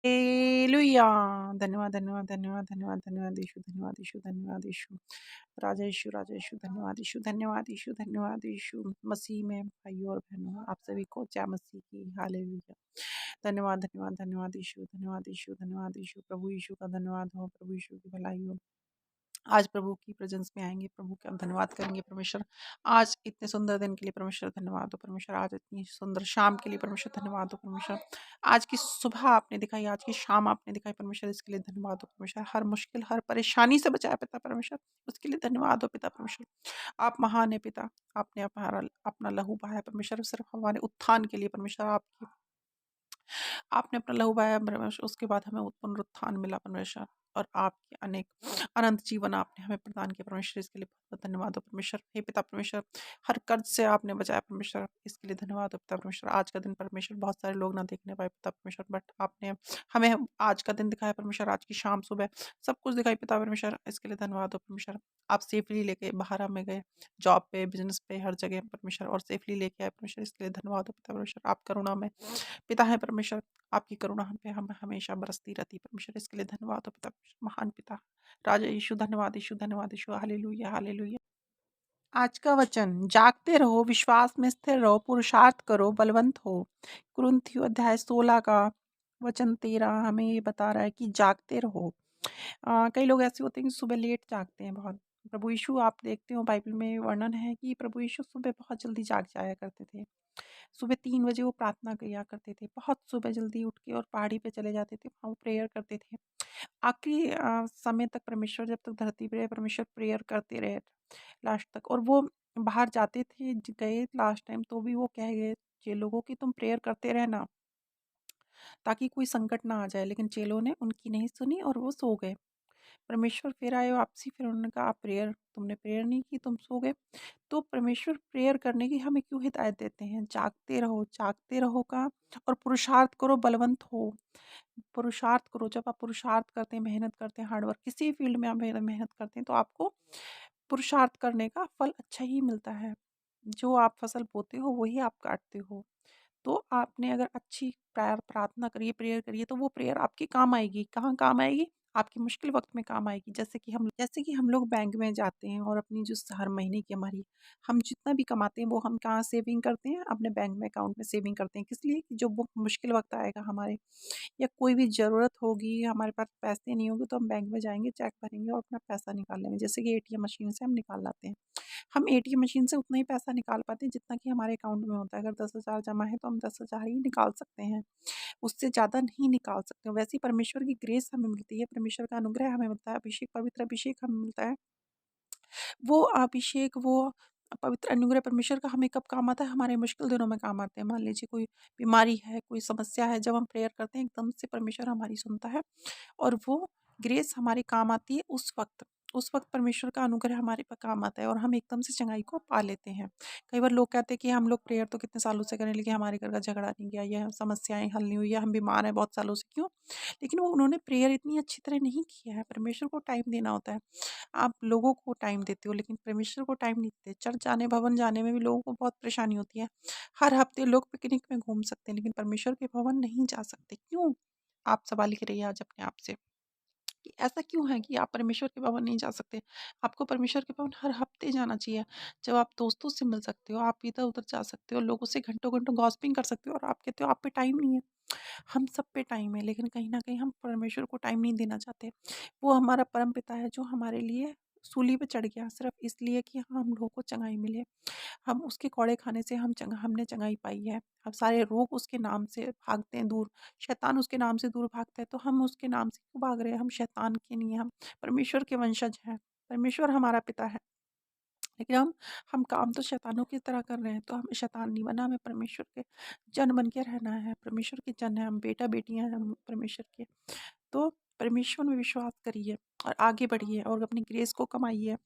Hallelujah. धन्यवाद, धन्यवाद, धन्यवाद, धन्यवाद, धन्यवाद यीशु, धन्यवाद यीशु, धन्यवाद यीशु। राजा यीशु, राजा यीशु, धन्यवाद यीशु, धन्यवाद यीशु, धन्यवाद यीशु। मसीह में भाइयों और बहनों, आप सभी को जय मसीह की। हालेलुया। धन्यवाद, धन्यवाद, धन्यवाद यीशु, धन्यवाद यीशु, धन्यवाद यीशु। प्रभु यीशु का धन्यवाद हो, प्रभु यीशु की भलाई हो। आज प्रभु की प्रेजेंस में आएंगे, प्रभु का हम धन्यवाद करेंगे। परमेश्वर, आज इतने सुंदर दिन के लिए परमेश्वर धन्यवाद हो। परमेश्वर, आज इतनी सुंदर शाम के लिए परमेश्वर धन्यवाद हो। परमेश्वर, आज की सुबह आपने दिखाई, आज की शाम आपने दिखाई, परमेश्वर इसके लिए धन्यवाद हो। परमेश्वर, हर मुश्किल हर परेशानी से बचाया पिता परमेश्वर, उसके लिए धन्यवाद हो पिता परमेश्वर। आप महान है पिता। आपने अपना लहू बहाया परमेश्वर, सिर्फ हमारे उत्थान के लिए। परमेश्वर, आपकी आपने अपना लहू बहाया परमेश्वर, उसके बाद हमें पुनरुत्थान मिला परमेश्वर, और आपके अनेक अनंत जीवन आपने हमें प्रदान किया परमेश्वर, इसके लिए बहुत बहुत धन्यवाद हो परमेश्वर। हे पिता परमेश्वर, हर कर्ज से आपने बचाया परमेश्वर, इसके लिए धन्यवाद हो पिता परमेश्वर। आज का दिन परमेश्वर बहुत सारे लोग ना देखने पाए पिता परमेश्वर, बट आपने हमें आज का दिन दिखाया परमेश्वर, आज की शाम सुबह सब कुछ दिखाई पिता परमेश्वर, इसके लिए धन्यवाद हो परमेश्वर। आप सेफली लेके बाहर हमें गए, जॉब पे, बिजनेस पे, हर जगह परमेश्वर, और सेफली लेके आए परमेश्वर, इसके लिए धन्यवाद हो पिता परमेश्वर। आप करुणा में पिता है परमेश्वर, आपकी करुणा हम पे हम हमेशा बरसती रहती है परमेश्वर, इसके लिए धन्यवाद हो पिता परमेश्वर। महान पिता राजा यीशु, धन्यवाद यीशु, धन्यवाद यीशु। Hallelujah, hallelujah. आज का वचन, जागते रहो, विश्वास में स्थिर रहो, पुरुषार्थ करो, बलवंत हो। कुरिन्थियों अध्याय 16 का वचन 13 हमें ये बता रहा है कि जागते रहो। कई लोग ऐसे होते हैं कि सुबह लेट जागते हैं बहुत। प्रभु यीशु, आप देखते हो बाइबल में वर्णन है कि प्रभु यीशु सुबह बहुत जल्दी जाग जाया करते थे। सुबह 3 बजे वो प्रार्थना किया करते थे। बहुत सुबह जल्दी उठ के और पहाड़ी पे चले जाते थे, वहाँ वो प्रेयर करते थे। आखिरी समय तक परमेश्वर, जब तक धरती पे रहे परमेश्वर, प्रेयर करते रहे लास्ट तक। और वो बाहर जाते थे, गए लास्ट टाइम तो भी वो कह गए चेलों को कि तुम प्रेयर करते रहना ताकि कोई संकट ना आ जाए, लेकिन चेलों ने उनकी नहीं सुनी और वो सो गए। परमेश्वर फिर आए वापसी, फिर उन्होंने कहा, आप प्रेयर तुमने प्रेयर नहीं की, तुम सो गए। तो परमेश्वर प्रेयर करने की हमें क्यों हिदायत देते हैं? जागते रहो का, और पुरुषार्थ करो, बलवंत हो। पुरुषार्थ करो, जब आप पुरुषार्थ करते हैं, मेहनत करते हैं, हार्डवर्क किसी फील्ड में आप मेहनत करते हैं, तो आपको पुरुषार्थ करने का फल अच्छा ही मिलता है। जो आप फसल बोते हो वही आप काटते हो। तो आपने अगर अच्छी प्रार्थना करिए, प्रेयर करिए, तो वो प्रेयर आपके काम आएगी। कहाँ काम आएगी? आपकी मुश्किल वक़्त में काम आएगी। जैसे कि हम लोग बैंक में जाते हैं और अपनी जो हर महीने की हमारी हम जितना भी कमाते हैं वो हम कहाँ सेविंग करते हैं? अपने बैंक में अकाउंट में सेविंग करते हैं। किस लिए? कि जो वो मुश्किल वक़्त आएगा हमारे, या कोई भी ज़रूरत होगी, हमारे पास पैसे नहीं होंगे, तो हम बैंक में जाएँगे, चेक भरेंगे और अपना पैसा निकाल लेंगे। जैसे कि एटीएम मशीन से हम निकाल लाते हैं। हम एटीएम मशीन से उतना ही पैसा निकाल पाते हैं जितना कि हमारे अकाउंट में होता है। अगर 10,000 जमा है तो हम 10,000 ही निकाल सकते हैं, उससे ज़्यादा नहीं निकाल सकते। वैसे ही परमेश्वर की ग्रेस हमें मिलती है, परमेश्वर का अनुग्रह हमें मिलता है, अभिषेक, पवित्र अभिषेक हमें मिलता है। वो अभिषेक, वो पवित्र अनुग्रह परमेश्वर का हमें कब काम आता है? हमारे मुश्किल दिनों में काम आते हैं। मान लीजिए कोई बीमारी है, कोई समस्या है, जब हम प्रेयर करते हैं एकदम से परमेश्वर हमारी सुनता है, और वो ग्रेस हमारे काम आती है उस वक़्त। उस वक़्त परमेश्वर का अनुग्रह हमारे पे काम आता है और हम एकदम से चंगाई को पा लेते हैं। कई बार लोग कहते हैं कि हम लोग प्रेयर तो कितने सालों से कर रहे हैं, लेकिन हमारे घर का झगड़ा नहीं गया, या समस्याएँ हल नहीं हुई, या हम बीमार हैं बहुत सालों से, क्यों? लेकिन वो उन्होंने प्रेयर इतनी अच्छी तरह नहीं किया है। परमेश्वर को टाइम देना होता है। आप लोगों को टाइम देते हो, लेकिन परमेश्वर को टाइम नहीं देते। चर्च जाने, भवन जाने में भी लोगों को बहुत परेशानी होती है। हर हफ्ते लोग पिकनिक में घूम सकते हैं, लेकिन परमेश्वर के भवन नहीं जा सकते। क्यों? आप सवाल करिए आज अपने आप से कि ऐसा क्यों है कि आप परमेश्वर के भवन नहीं जा सकते? आपको परमेश्वर के भवन हर हफ्ते जाना चाहिए। जब आप दोस्तों से मिल सकते हो, आप इधर-उधर जा सकते हो, लोगों से घंटों-घंटों गॉसिपिंग कर सकते हो, और आप कहते हो आप पे टाइम नहीं है। हम सब पे टाइम है, लेकिन कहीं न कहीं हम परमेश्वर को टाइम नहीं देना चाहते। वो हमारा परमपिता है जो हमारे लिए सूली पे चढ़ गया सिर्फ़ इसलिए कि हाँ, हम लोगों को चंगाई मिले। हम उसके कौड़े खाने से हमने चंगाई पाई है। अब सारे रोग उसके नाम से भागते हैं दूर, शैतान उसके नाम से दूर भागता है, तो हम उसके नाम से क्यों भाग रहे हैं? हम शैतान के नहीं हैं, हम परमेश्वर के वंशज हैं। परमेश्वर हमारा पिता है। लेकिन हम काम तो शैतानों की तरह कर रहे हैं, तो हमें शैतान नहीं बनना, हमें परमेश्वर के जन बन के रहना है। परमेश्वर के जन हैं हम, बेटा-बेटियाँ हैं हम परमेश्वर के। तो परमेश्वर में विश्वास करिए और आगे बढ़िए और अपनी ग्रेस को कमाइए।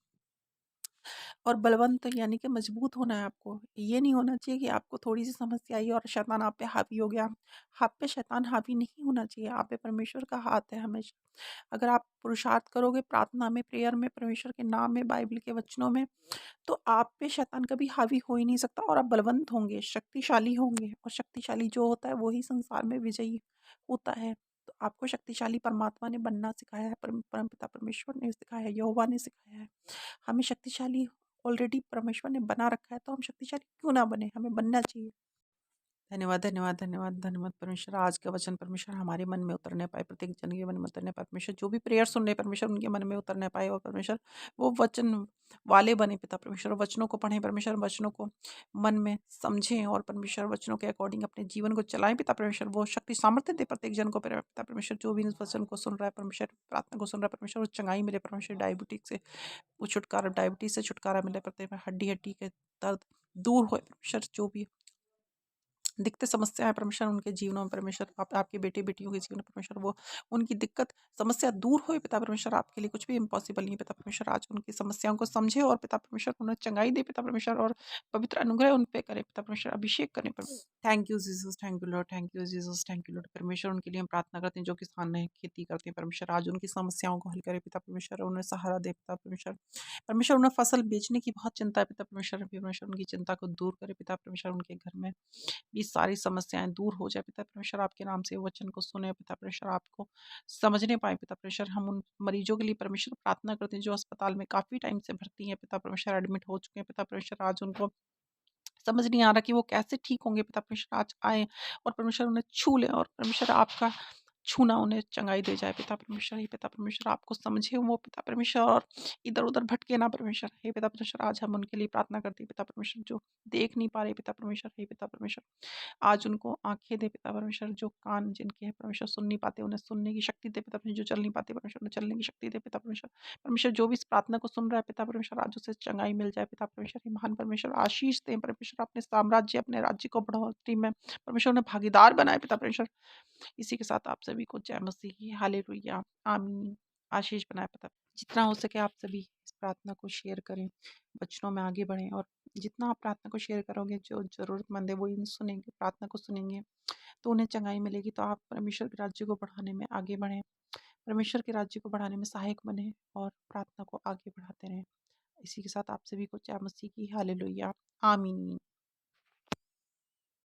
और बलवंत यानी कि मजबूत होना है आपको। ये नहीं होना चाहिए कि आपको थोड़ी-सी समस्या आई और शैतान आप पे हावी हो गया। आप पे शैतान हावी नहीं होना चाहिए, आप पे परमेश्वर का हाथ है हमेशा। अगर आप पुरुषार्थ करोगे प्रार्थना में, प्रेयर में, परमेश्वर के नाम में, बाइबल के वचनों में, तो आप पे शैतान कभी हावी हो ही नहीं सकता, और आप बलवंत होंगे, शक्तिशाली होंगे, और शक्तिशाली जो होता है वो ही संसार में विजयी होता है। तो आपको शक्तिशाली परमात्मा ने बनना सिखाया है, परमपिता परमेश्वर ने सिखाया है, यहोवा ने सिखाया है। हमें शक्तिशाली ऑलरेडी परमेश्वर ने बना रखा है, तो हम शक्तिशाली क्यों ना बने? हमें बनना चाहिए। धन्यवाद, धन्यवाद, धन्यवाद, धन्यवाद परमेश्वर। आज का वचन परमेश्वर हमारे मन में उतरने पाए, प्रत्येक जन के मन में उतरने पाए परमेश्वर। जो भी प्रेयर सुन रहे परमेश्वर, उनके मन में उतरने पाए, और परमेश्वर वो वचन वाले बने पिता परमेश्वर। वचनों को पढ़ें परमेश्वर, वचनों को मन में समझें, और परमेश्वर वचनों के अकॉर्डिंग अपने जीवन को चलाएं पिता परमेश्वर। वो शक्ति सामर्थ्य दे प्रत्येक जन को पिता परमेश्वर। जो भी इस वचन को सुन रहा है परमेश्वर, प्रार्थना को सुन रहा है परमेश्वर, वो चंगाई मिले परमेश्वर। डायबिटीज से वो छुटकारा, डायबिटीज से छुटकारा मिले प्रत्येक। हड्डी हड्डी के दर्द दूर हो परमेश्वर। जो भी दिक्कतें समस्याएं परमेश्वर उनके जीवनों में परमेश्वर, आप आपके बेटे बेटियों के जीवन में परमेश्वर, वो उनकी दिक्कत समस्या दूर हो पिता परमेश्वर। आपके लिए कुछ भी इम्पॉसिबल नहीं है पिता परमेश्वर। आज उनकी समस्याओं को समझे, और पिता परमेश्वर उन्हें चंगाई दे पिता परमेश्वर, और पवित्र अनुग्रह उन पे करे पिता परमेश्वर। अभिषेक करें परमेश्वर। Thank you Jesus, thank you Lord, thank you Jesus, thank you Lord परमेश्वर। उनके लिए हम प्रार्थना करते हैं जो किसान में खेती करते हैं परमेश्वर। आज उनकी समस्याओं को हल करे पिता परमेश्वर, उन्हें सहारा दे पिता परमेश्वर। परमेश्वर उन्हें फसल बेचने की बहुत चिंता है पिता परमेश्वर। परमेश्वर उनकी चिंता को दूर करे पिता परमेश्वर। उनके घर में ये सारी समस्याएं दूर हो जाए पिता परमेश्वर। आपके नाम से वचन को सुने पिता परमेश्वर, आपको समझने पाए पिता परमेश्वर। हम उन मरीजों के लिए परमेश्वर प्रार्थना करते हैं जो अस्पताल में काफी टाइम से भर्ती हैं पिता परमेश्वर, एडमिट हो चुके हैं पिता परमेश्वर। आज उनको समझ नहीं आ रहा कि वो कैसे ठीक होंगे पिता परमेश्वर। आज आए और परमेश्वर उन्हें छू ले, और परमेश्वर आपका छूना उन्हें चंगाई दे जाए पिता परमेश्वर। हे पिता परमेश्वर, आपको समझे वो पिता परमेश्वर, और इधर उधर भटके ना परमेश्वर। हे पिता परमेश्वर, आज हम उनके लिए प्रार्थना करते हैं पिता परमेश्वर, जो देख नहीं पा रहे पिता परमेश्वर। हे पिता परमेश्वर, आज उनको आंखें दे पिता परमेश्वर। जो कान जिनके हैं परमेश्वर सुन नहीं पाते, उन्हें सुनने की शक्ति दे पिता परमेश्वर। जो चल नहीं पाते परमेश्वर, उन्हें चलने की शक्ति दे पिता परमेश्वर। परमेश्वर जो भी इस प्रार्थना को सुन रहा है पिता परमेश्वर, आज उसे चंगाई मिल जाए पिता परमेश्वर। हे महान परमेश्वर, आशीष दें परमेश्वर। अपने साम्राज्य, अपने राज्य को बढ़ोतरी में परमेश्वर उन्हें भागीदार बनाए पिता परमेश्वर। इसी के साथ आप सभी को जय मसीह की। हालेलुया, आमीन। आशीष बनाए पिता। जितना हो सके आप सभी इस प्रार्थना को शेयर करें, वचनों में आगे बढ़ें, और जितना आप प्रार्थना को शेयर करोगे, जो जरूरतमंद है वो इन सुनेंगे, प्रार्थना को सुनेंगे, तो उन्हें चंगाई मिलेगी। तो आप परमेश्वर के राज्य को बढ़ाने में आगे बढ़ें, परमेश्वर के राज्य को बढ़ाने में सहायक बने, और प्रार्थना को आगे बढ़ाते रहें। इसी के साथ आप सभी को जय मसीह की। हालेलुया, आमीन।